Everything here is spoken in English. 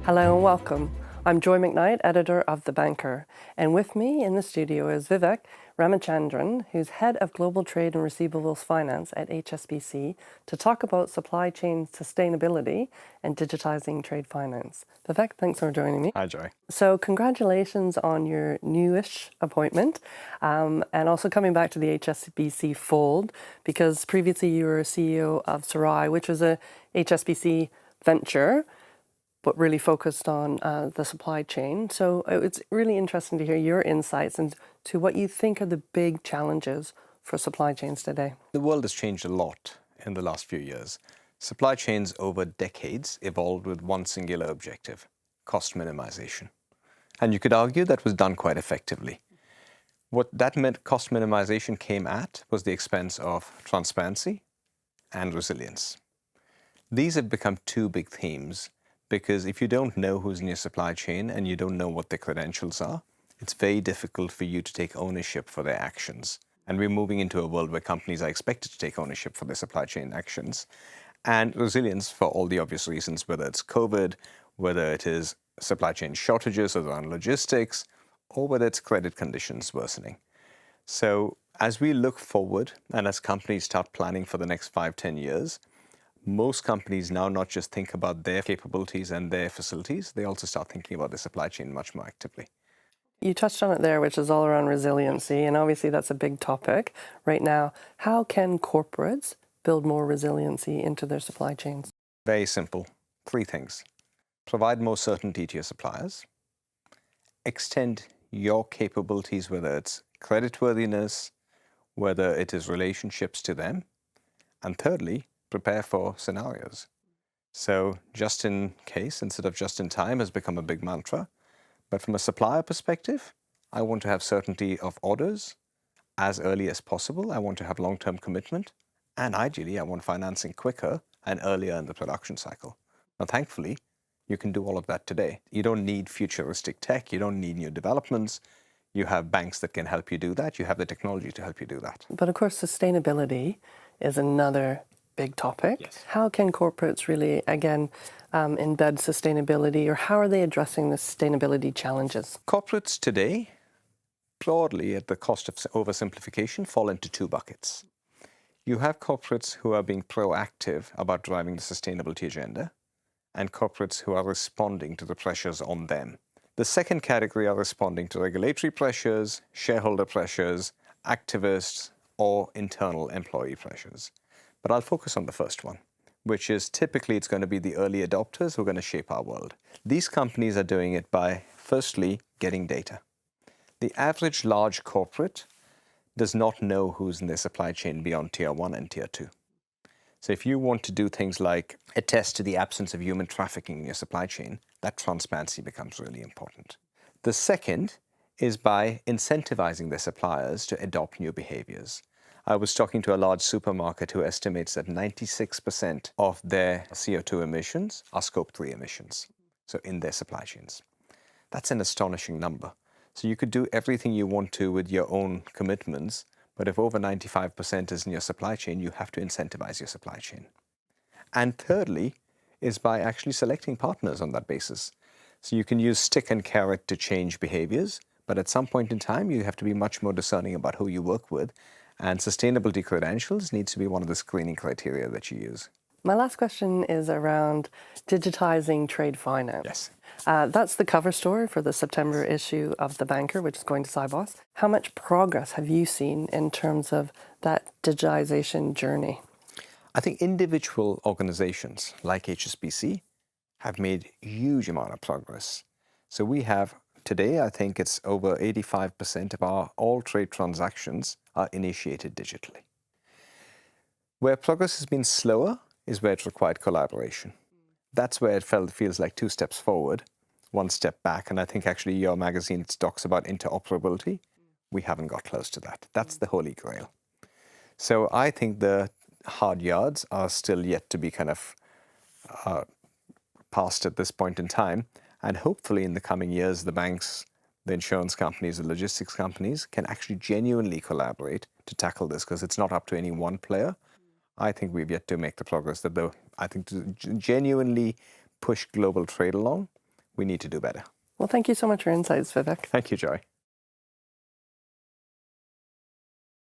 Hello and welcome. I'm Joy Macknight, editor of The Banker, and with me in the studio is Vivek Ramachandran, who's head of global trade and receivables finance at HSBC, to talk about supply chain sustainability and digitising trade finance. Vivek, thanks for joining me. Hi, Joy. So congratulations on your newish appointment, and also coming back to the HSBC fold, because previously you were CEO of Sarai, which was a HSBC venture, but really focused on the supply chain. So it's really interesting to hear your insights into what you think are the big challenges for supply chains today. The world has changed a lot in the last few years. Supply chains over decades evolved with one singular objective: cost minimization. And you could argue that was done quite effectively. What that meant cost minimization came at was the expense of transparency and resilience. These have become two big themes, because if you don't know who's in your supply chain and you don't know what their credentials are, it's very difficult for you to take ownership for their actions. And we're moving into a world where companies are expected to take ownership for their supply chain actions. And resilience, for all the obvious reasons, whether it's COVID, whether it is supply chain shortages around logistics, or whether it's credit conditions worsening. So as we look forward and as companies start planning for the next 5-10 years, most companies now not just think about their capabilities and their facilities, they also start thinking about their supply chain much more actively. You touched on it there, which is all around resiliency, and obviously that's a big topic right now. How can corporates build more resiliency into their supply chains? Very simple. 3 things. Provide more certainty to your suppliers. Extend your capabilities, whether it's creditworthiness, whether it is relationships to them. And thirdly, prepare for scenarios. So just in case instead of just in time has become a big mantra. But from a supplier perspective, I want to have certainty of orders as early as possible. I want to have long-term commitment. And ideally, I want financing quicker and earlier in the production cycle. Now, thankfully, you can do all of that today. You don't need futuristic tech. You don't need new developments. You have banks that can help you do that. You have the technology to help you do that. But of course, sustainability is another big topic. Yes. How can corporates really, again, embed sustainability, or how are they addressing the sustainability challenges? Corporates today, broadly at the cost of oversimplification, fall into 2 buckets. You have corporates who are being proactive about driving the sustainability agenda, and corporates who are responding to the pressures on them. The second category are responding to regulatory pressures, shareholder pressures, activists, or internal employee pressures. But I'll focus on the first one, which is typically it's going to be the early adopters who are going to shape our world. These companies are doing it by, firstly, getting data. The average large corporate does not know who's in their supply chain beyond Tier 1 and Tier 2. So if you want to do things like attest to the absence of human trafficking in your supply chain, that transparency becomes really important. The second is by incentivizing their suppliers to adopt new behaviors. I was talking to a large supermarket who estimates that 96% of their CO2 emissions are Scope 3 emissions, so in their supply chains. That's an astonishing number. So you could do everything you want to with your own commitments, but if over 95% is in your supply chain, you have to incentivize your supply chain. And thirdly is by actually selecting partners on that basis. So you can use stick and carrot to change behaviors, but at some point in time, you have to be much more discerning about who you work with. And sustainability credentials needs to be one of the screening criteria that you use. My last question is around digitising trade finance. Yes. That's the cover story for the September issue of The Banker, which is going to Sibos. How much progress have you seen in terms of that digitization journey? I think individual organizations like HSBC have made a huge amount of progress. So we have today, I think it's over 85% of our all trade transactions are initiated digitally. Where progress has been slower is where it required collaboration. That's where it feels like 2 steps forward, 1 step back. And I think actually your magazine talks about interoperability. We haven't got close to that. That's the holy grail. So I think the hard yards are still yet to be kind of passed at this point in time. And hopefully in the coming years, the banks, the insurance companies, the logistics companies can actually genuinely collaborate to tackle this, because it's not up to any one player. I think we've yet to make the progress that I think to genuinely push global trade along, we need to do better. Well, thank you so much for your insights, Vivek. Thank you, Joy.